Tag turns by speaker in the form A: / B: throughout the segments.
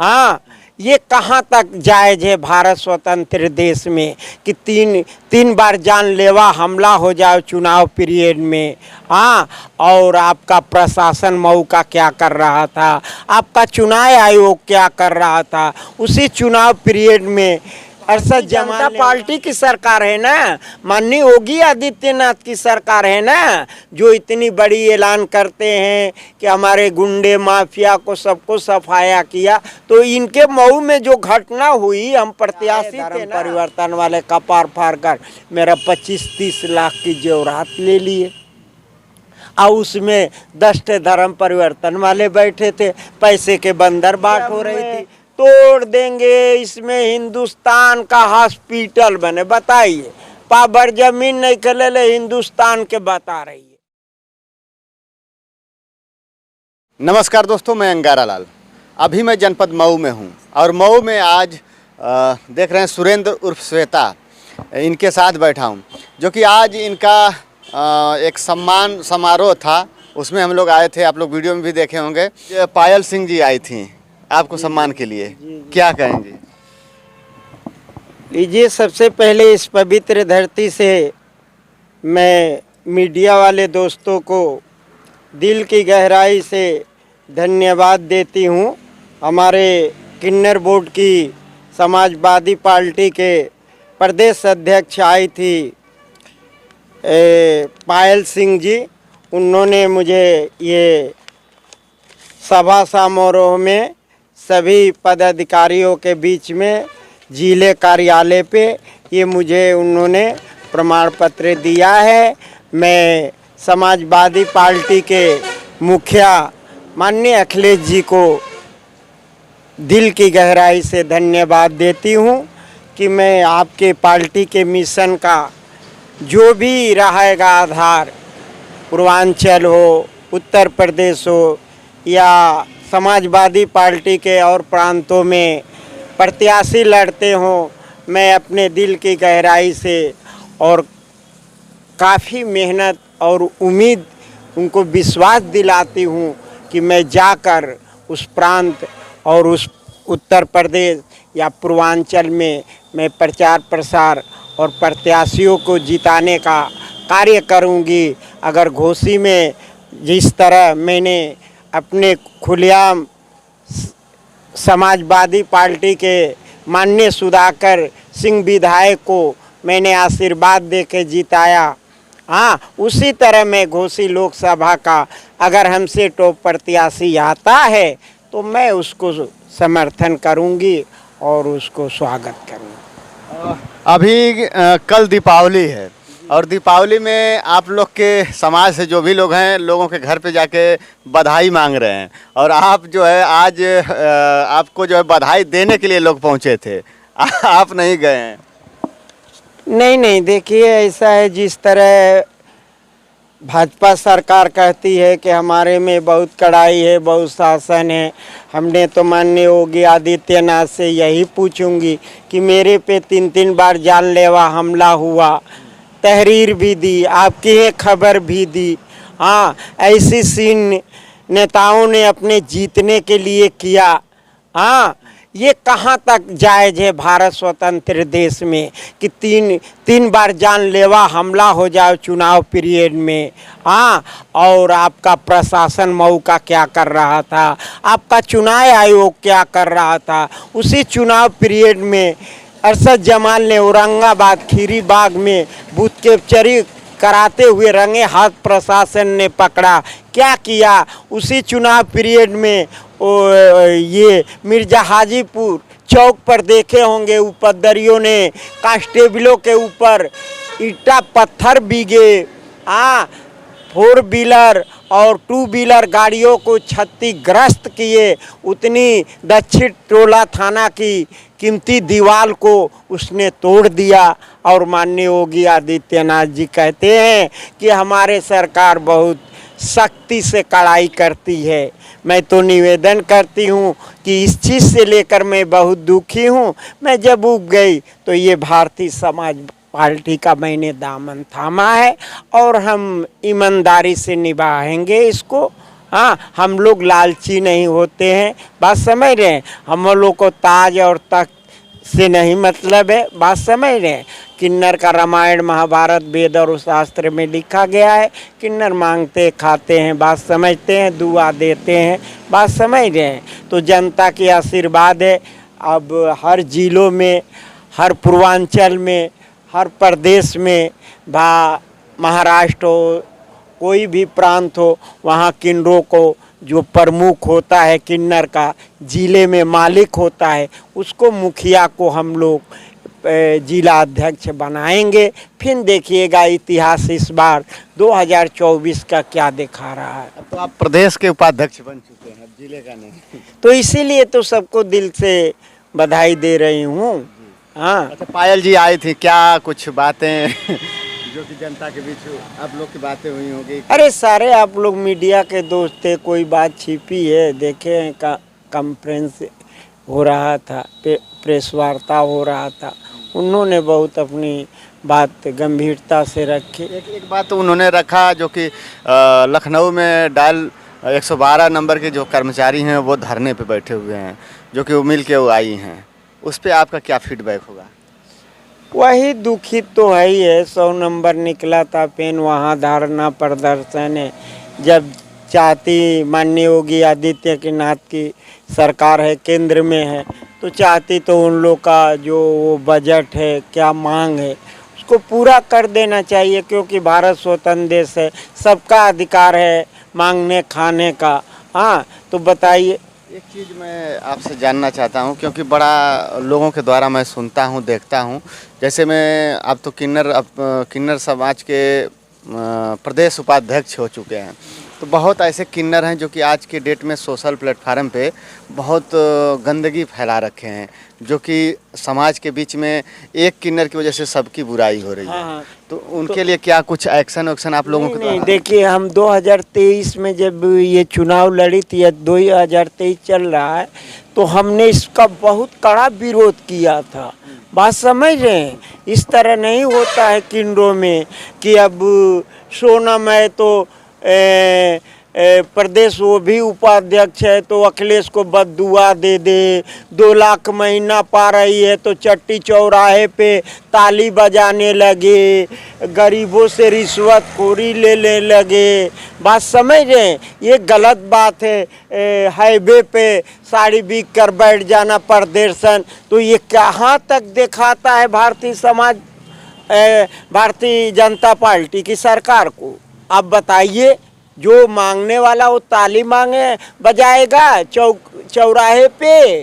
A: हाँ, ये कहाँ तक जायज़ है भारत स्वतंत्र देश में कि तीन बार जानलेवा हमला हो जाए चुनाव पीरियड में। हाँ, और आपका प्रशासन मऊ का क्या कर रहा था, आपका चुनाव आयोग क्या कर रहा था उसी चुनाव पीरियड में। अरशद जनता पार्टी की सरकार है ना, माननीय योगी आदित्यनाथ की सरकार है ना, जो इतनी बड़ी ऐलान करते हैं कि हमारे गुंडे माफिया को सबको सफाया किया। तो इनके मऊ में जो घटना हुई, हम प्रत्याशी थे ना, परिवर्तन वाले कपार फाड़ कर मेरा 25-30 लाख की जेवरात ले लिए और उसमें 10 धर्म परिवर्तन वाले बैठे थे, पैसे के बंदर बाट हो रही थी। तोड़ देंगे, इसमें हिंदुस्तान का हॉस्पिटल बने। बताइए, पावर जमीन नहीं खेले ले हिंदुस्तान के बता रही है।
B: नमस्कार दोस्तों, मैं अंगारा लाल। अभी मैं जनपद मऊ में हूँ और मऊ में आज देख रहे हैं सुरेंद्र उर्फ श्वेता, इनके साथ बैठा हूँ, जो कि आज इनका एक सम्मान समारोह था, उसमें हम लोग आए थे। आप लोग वीडियो में भी देखे होंगे। पायल सिंह जी आई थी आपको सम्मान के लिए, क्या कहेंगे?
A: लीजिए, सबसे पहले इस पवित्र धरती से मैं मीडिया वाले दोस्तों को दिल की गहराई से धन्यवाद देती हूँ। हमारे किन्नर बोर्ड की समाजवादी पार्टी के प्रदेश अध्यक्ष आई थी पायल सिंह जी, उन्होंने मुझे ये सभा समारोह में सभी पदाधिकारियों के बीच में जिले कार्यालय पे ये मुझे उन्होंने प्रमाण पत्र दिया है। मैं समाजवादी पार्टी के मुखिया माननीय अखिलेश जी को दिल की गहराई से धन्यवाद देती हूँ कि मैं आपके पार्टी के मिशन का जो भी रहेगा आधार, पूर्वांचल हो, उत्तर प्रदेश हो या समाजवादी पार्टी के और प्रांतों में प्रत्याशी लड़ते हों, मैं अपने दिल की गहराई से और काफ़ी मेहनत और उम्मीद उनको विश्वास दिलाती हूँ कि मैं जाकर उस प्रांत और उस उत्तर प्रदेश या पूर्वांचल में मैं प्रचार प्रसार और प्रत्याशियों को जिताने का कार्य करूँगी। अगर घोसी में जिस तरह मैंने अपने खुलेआम समाजवादी पार्टी के माननीय सुधाकर सिंह विधायक को मैंने आशीर्वाद दे के जिताया, हाँ, उसी तरह मैं घोसी लोकसभा का अगर हमसे टॉप प्रत्याशी आता है तो मैं उसको समर्थन करूंगी और उसको स्वागत करूंगी।
B: अभी कल दीपावली है और दीपावली में आप लोग के समाज से जो भी लोग हैं, लोगों के घर पे जाके बधाई मांग रहे हैं और आप जो है आज आपको जो है बधाई देने के लिए लोग पहुंचे थे, आप नहीं गए हैं?
A: नहीं, देखिए, ऐसा है, जिस तरह भाजपा सरकार कहती है कि हमारे में बहुत कड़ाई है, बहुत शासन है, हमने तो माननीय योगी आदित्यनाथ से यही पूछूंगी कि मेरे पे 3 बार जानलेवा हमला हुआ, तहरीर भी दी, आपकी है खबर भी दी। हाँ, ऐसी सीन नेताओं ने अपने जीतने के लिए किया। हाँ, ये कहाँ तक जायज़ है भारत स्वतंत्र देश में कि तीन बार जानलेवा हमला हो जाए चुनाव पीरियड में। हाँ, और आपका प्रशासन मऊ का क्या कर रहा था, आपका चुनाव आयोग क्या कर रहा था उसी चुनाव पीरियड में। अरशद जमाल ने औरंगाबाद खीरी बाग में बूथ कैप्चरी कराते हुए रंगे हाथ प्रशासन ने पकड़ा, क्या किया उसी चुनाव पीरियड में। ये मिर्जा हाजीपुर चौक पर देखे होंगे, उपद्रवियों ने कांस्टेबलों के ऊपर ईटा पत्थर बीगे, हाँ, 4 व्हीलर और 2 व्हीलर गाड़ियों को क्षतिग्रस्त किए। उतनी दक्षिण टोला थाना की कीमती दीवार को उसने तोड़ दिया। और माननीय योगी आदित्यनाथ जी कहते हैं कि हमारे सरकार बहुत सख्ती से कड़ाई करती है। मैं तो निवेदन करती हूँ कि इस चीज़ से लेकर मैं बहुत दुखी हूँ। मैं जब उग गई तो ये भारतीय समाज पार्टी का मैंने दामन थामा है और हम ईमानदारी से निभाएंगे इसको। हाँ, हम लोग लालची नहीं होते हैं, बात समझ रहे हैं। हम लोग को ताज और तख्त से नहीं मतलब है, बात समझ रहे हैं। किन्नर का रामायण महाभारत वेद और शास्त्र में लिखा गया है। किन्नर मांगते खाते हैं, बात समझते हैं, दुआ देते हैं, बात समझ रहे हैं। तो जनता की आशीर्वाद है। अब हर जिलों में, हर पूर्वांचल में, हर प्रदेश में, महाराष्ट्र हो, कोई भी प्रांत हो, वहाँ किन्नरों को जो प्रमुख होता है किन्नर का, जिले में मालिक होता है, उसको मुखिया को हम लोग जिला अध्यक्ष बनाएंगे। फिर देखिएगा इतिहास इस बार 2024 का क्या दिखा रहा है।
B: अब तो आप प्रदेश के उपाध्यक्ष बन चुके हैं, अब जिले का नहीं।
A: तो इसीलिए तो सबको दिल से बधाई दे रही हूँ। हाँ,
B: अच्छा, पायल जी आई थी, क्या कुछ बातें जो कि जनता के बीच आप लोग की बातें हुई होगी?
A: अरे सारे आप लोग मीडिया के दोस्त थे, कोई बात छिपी है? देखे हैं कॉन्फ्रेंस हो रहा था, प्रेस वार्ता हो रहा था, उन्होंने बहुत अपनी बात गंभीरता से रखी।
B: एक बात तो उन्होंने रखा जो कि लखनऊ में डायल 112 नंबर के जो कर्मचारी हैं वो धरने पे बैठे हुए हैं, जो कि वो मिल के वो आई हैं, उस पर आपका क्या फीडबैक होगा?
A: वही दुखित तो है ही है। 100 नंबर निकला था, पेन वहाँ धरना प्रदर्शन है। जब चाहती माननीय योगी आदित्यनाथ की सरकार है, केंद्र में है, तो चाहती तो उन लोग का जो वो बजट है, क्या मांग है, उसको पूरा कर देना चाहिए। क्योंकि भारत स्वतंत्र देश है, सबका अधिकार है मांगने खाने का। हाँ, तो बताइए।
B: एक चीज़ मैं आपसे जानना चाहता हूं, क्योंकि बड़ा लोगों के द्वारा मैं सुनता हूं, देखता हूं, जैसे मैं अब तो किन्नर समाज के प्रदेश उपाध्यक्ष हो चुके हैं, तो बहुत ऐसे किन्नर हैं जो कि आज के डेट में सोशल प्लेटफार्म पे बहुत गंदगी फैला रखे हैं, जो कि समाज के बीच में एक किन्नर की वजह से सबकी बुराई हो रही है।
A: हाँ,
B: तो उनके लिए क्या कुछ एक्शन आप लोगों के
A: नहीं,
B: द्वारा?
A: देखिए, हम 2023 में जब ये चुनाव लड़ी थी, 2023 चल रहा है, तो हमने इसका बहुत कड़ा विरोध किया था। बात समझ रहे हैं? इस तरह नहीं होता है किन्नरों में कि अब सोनम है तो प्रदेश वो भी उपाध्यक्ष है तो अखिलेश को बद्दुआ दे दे। 2 लाख महीना पा रही है तो चट्टी चौराहे पे ताली बजाने लगे, गरीबों से रिश्वतखोरी लेने लगे। बात समझ रहे हैं? ये गलत बात है। हाईवे पे साड़ी बिक कर बैठ जाना प्रदर्शन, तो ये कहाँ तक दिखाता है भारतीय जनता पार्टी की सरकार को? आप बताइए। जो मांगने वाला वो ताली मांगे बजाएगा चौराहे पे,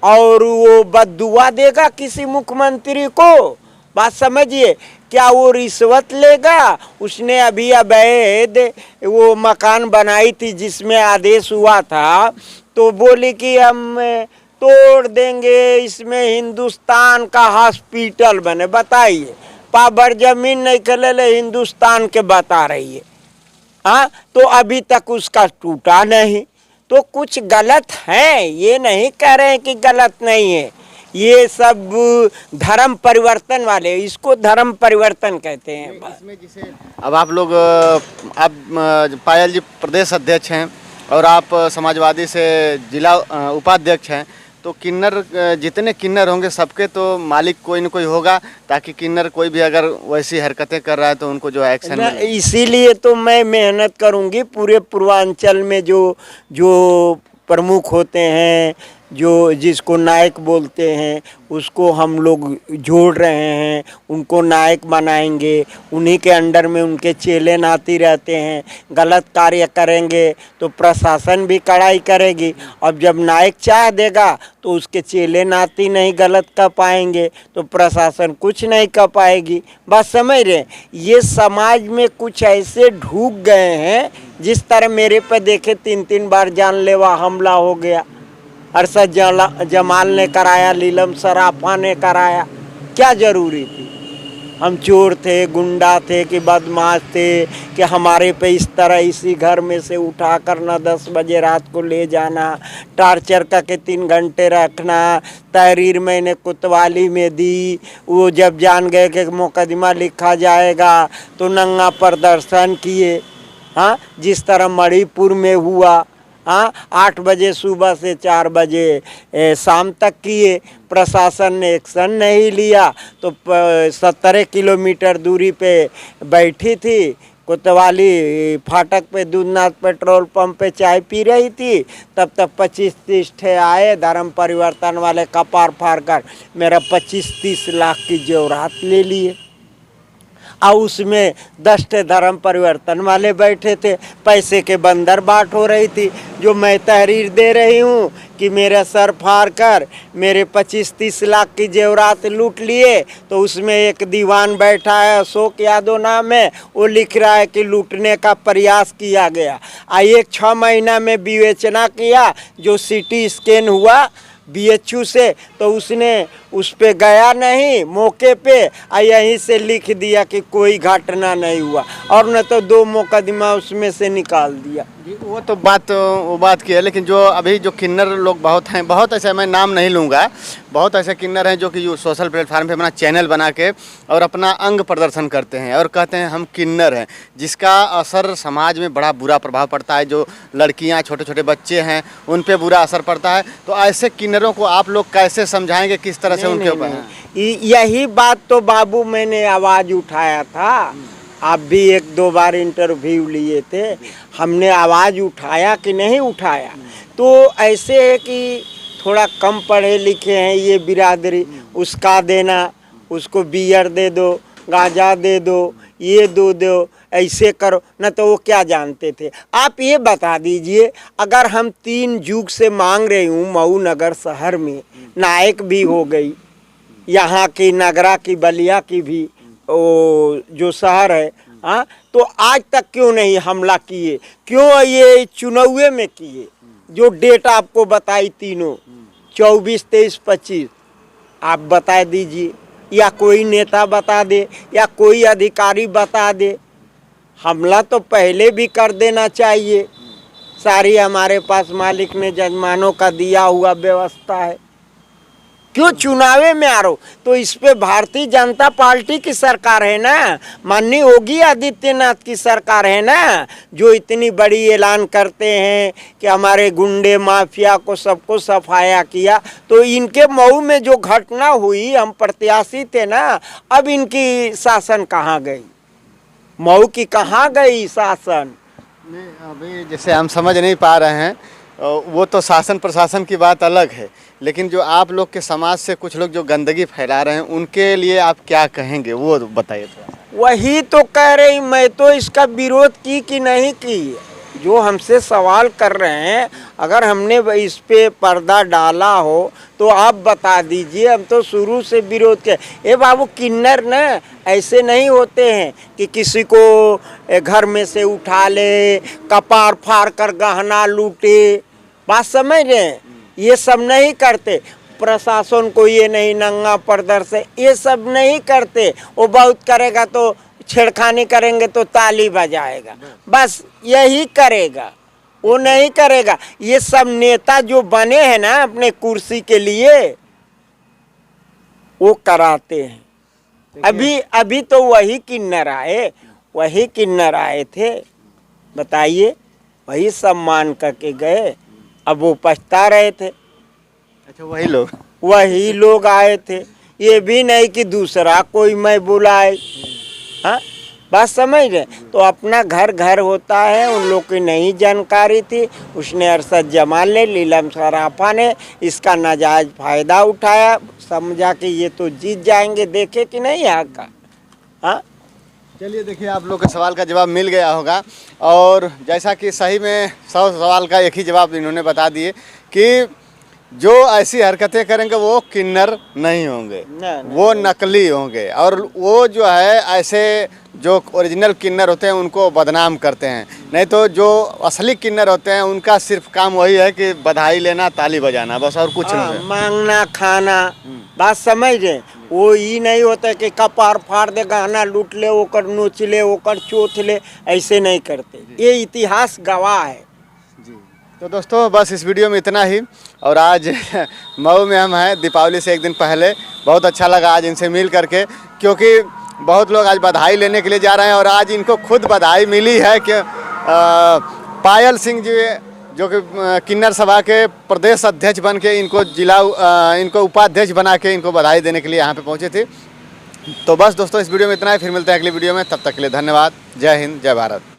A: और वो बद्दुआ देगा किसी मुख्यमंत्री को। बात समझिए। क्या वो रिश्वत लेगा? उसने अभी अवैध वो मकान बनाई थी जिसमें आदेश हुआ था, तो बोली कि हम तोड़ देंगे, इसमें हिंदुस्तान का हॉस्पिटल बने। बताइए, पावर जमीन नहीं खेले हिंदुस्तान के बता रही है। हाँ, तो अभी तक उसका टूटा नहीं। तो कुछ गलत है, ये नहीं कह रहे हैं कि गलत नहीं है। ये सब धर्म परिवर्तन वाले, इसको धर्म परिवर्तन कहते हैं।
B: इसमें जिसे अब आप लोग, आप पायल जी प्रदेश अध्यक्ष हैं और आप समाजवादी से जिला उपाध्यक्ष हैं, तो किन्नर, जितने किन्नर होंगे सबके तो मालिक कोई न कोई होगा, ताकि किन्नर कोई भी अगर वैसी हरकतें कर रहा है तो उनको जो एक्शन मिले।
A: इसीलिए तो मैं मेहनत करूंगी। पूरे पूर्वांचल में जो प्रमुख होते हैं, जो जिसको नायक बोलते हैं, उसको हम लोग जोड़ रहे हैं, उनको नायक बनाएंगे। उन्हीं के अंडर में उनके चेले नाती रहते हैं। गलत कार्य करेंगे तो प्रशासन भी कड़ाई करेगी। अब जब नायक चाह देगा तो उसके चेले नाती नहीं गलत कर पाएंगे, तो प्रशासन कुछ नहीं कर पाएगी। बस समझ रहे? ये समाज में कुछ ऐसे ढूक गए हैं, जिस तरह मेरे पे देखे 3 बार जानलेवा हमला हो गया। अरशद जमाल ने कराया, नीलम सराफा ने कराया। क्या ज़रूरी थी? हम चोर थे, गुंडा थे कि बदमाश थे कि हमारे पे इस तरह इसी घर में से उठा कर ना 10 बजे रात को ले जाना, टार्चर करके 3 घंटे रखना। तहरीर मैंने कोतवाली में दी। वो जब जान गए कि मुकदमा लिखा जाएगा तो नंगा प्रदर्शन किए। हाँ, जिस तरह मणिपुर में हुआ। हाँ, 8 बजे सुबह से 4 बजे शाम तक किए, प्रशासन ने एक्शन नहीं लिया तो 70 किलोमीटर दूरी पे बैठी थी कोतवाली फाटक पे, दूधनाथ पेट्रोल पंप पे चाय पी रही थी। तब तक 25-30 ठे आए धर्म परिवर्तन वाले, कपार फाड़ कर मेरा 25-30 लाख की जेवरात ले लिए। और उसमें 10 ठे धर्म परिवर्तन वाले बैठे थे। पैसे के बंदर बाट हो रही थी। जो मैं तहरीर दे रही हूँ कि मेरा सर फाड़ कर मेरे 25-30 लाख की जेवरात लूट लिए, तो उसमें एक दीवान बैठा है, अशोक यादव नाम है, वो लिख रहा है कि लूटने का प्रयास किया गया। एक 6 महीना में विवेचना किया, जो सीटी स्कैन हुआ बीएचयू से, तो उसने उस पे गया नहीं मौके पे, यहीं से लिख दिया कि कोई घटना नहीं हुआ, और न तो 2 मुकदमा उसमें से निकाल दिया।
B: वो तो वो बात की है, लेकिन जो अभी जो किन्नर लोग बहुत हैं, बहुत ऐसे, मैं नाम नहीं लूँगा, बहुत ऐसे किन्नर हैं जो कि सोशल प्लेटफार्म पे अपना चैनल बना के और अपना अंग प्रदर्शन करते हैं और कहते हैं हम किन्नर हैं, जिसका असर समाज में बड़ा बुरा प्रभाव पड़ता है। जो लड़कियां, छोटे छोटे बच्चे हैं, उन पे बुरा असर पड़ता है। तो ऐसे किन्नरों को आप लोग कैसे समझाएंगे, किस तरह से उनके ऊपर?
A: यही बात तो बाबू मैंने आवाज़ उठाया था। आप भी 1-2 बार इंटरव्यू लिए थे, हमने आवाज़ उठाया कि नहीं उठाया? तो ऐसे है कि थोड़ा कम पढ़े लिखे हैं ये बिरादरी, उसका देना, उसको बियर दे दो, गांजा दे दो, ये दो, ऐसे करो, न तो वो क्या जानते थे। आप ये बता दीजिए, अगर हम 3 युग से मांग रही हूँ, मऊ नगर शहर में नायक भी हो गई, यहाँ की नगरा की, बलिया की भी वो जो शहर है, हाँ, तो आज तक क्यों नहीं हमला किए? क्यों ये चुनावे में किए? जो डेट आपको बताई तीनों, 24, 23, 25, आप बता दीजिए, या कोई नेता बता दे, या कोई अधिकारी बता दे। हमला तो पहले भी कर देना चाहिए। सारी हमारे पास मालिक ने जजमानों का दिया हुआ व्यवस्था है, क्यों चुनावे में आ रहा हो? तो इस पे भारतीय जनता पार्टी की सरकार है ना, माननीय योगी आदित्यनाथ की सरकार है ना, जो इतनी बड़ी ऐलान करते हैं कि हमारे गुंडे माफिया को सबको सफाया किया। तो इनके मऊ में जो घटना हुई, हम प्रत्याशी थे ना, अब इनकी शासन कहाँ गई? मऊ की कहाँ गई शासन?
B: अभी जैसे हम समझ नहीं पा रहे हैं, वो तो शासन प्रशासन की बात अलग है, लेकिन जो आप लोग के समाज से कुछ लोग जो गंदगी फैला रहे हैं, उनके लिए आप क्या कहेंगे, वो बताइए थोड़ा।
A: वही तो कह रही, मैं तो इसका विरोध की कि नहीं की, जो हमसे सवाल कर रहे हैं, अगर हमने इस पे पर्दा डाला हो तो आप बता दीजिए। हम तो शुरू से विरोध किया। ए बाबू, किन्नर न ऐसे नहीं होते हैं कि किसी को घर में से उठा ले, कपार फाड़ कर गहना लूटे, बात समझ रहे हैं? ये सब नहीं करते। प्रशासन को ये नहीं, नंगा प्रदर्शन ये सब नहीं करते। वो बहुत करेगा तो छेड़खानी करेंगे तो ताली बजाएगा, बस यही करेगा, वो नहीं करेगा। ये सब नेता जो बने हैं ना अपने कुर्सी के लिए, वो कराते हैं। अभी तो वही किन्नर आए थे, बताइए, वही सम्मान करके गए, अब वो पछता रहे थे।
B: अच्छा, वही लोग
A: आए थे, ये भी नहीं कि दूसरा कोई मैं बुलाए। हाँ, बात समझ रहे? तो अपना घर होता है, उन लोग की नहीं जानकारी थी। उसने अरशद जमाल ने, नीलम सराफा ने इसका नाजायज फायदा उठाया, समझा कि ये तो जीत जाएंगे, देखे कि नहीं यहाँ का। हाँ,
B: चलिए, देखिए, आप लोग के सवाल का जवाब मिल गया होगा, और जैसा कि सही में 100 सवाल का एक ही जवाब इन्होंने बता दिए कि जो ऐसी हरकतें करेंगे वो किन्नर नहीं होंगे, वो नकली होंगे, और वो जो है ऐसे जो ओरिजिनल किन्नर होते हैं उनको बदनाम करते हैं। नहीं तो जो असली किन्नर होते हैं उनका सिर्फ काम वही है कि बधाई लेना, ताली बजाना, बस, और कुछ नहीं,
A: मांगना, खाना, बात समझ रहे? वो ही नहीं होता कि कपार फाड़ दे, गहना लूट ले, ओकर नोच ले, ओकर चोथ ले, ऐसे नहीं करते। ये इतिहास गवाह है।
B: तो दोस्तों, बस इस वीडियो में इतना ही। और आज मऊ में हम हैं दीपावली से एक दिन पहले। बहुत अच्छा लगा आज इनसे मिल करके, क्योंकि बहुत लोग आज बधाई लेने के लिए जा रहे हैं, और आज इनको खुद बधाई मिली है पायल सिंह जी जो कि किन्नर सभा के प्रदेश अध्यक्ष बन के इनको उपाध्यक्ष बना के इनको बधाई देने के लिए यहाँ पे पहुँचे थे। तो बस दोस्तों, इस वीडियो में इतना ही। फिर मिलते हैं अगली वीडियो में, तब तक के लिए धन्यवाद। जय हिंद, जय भारत।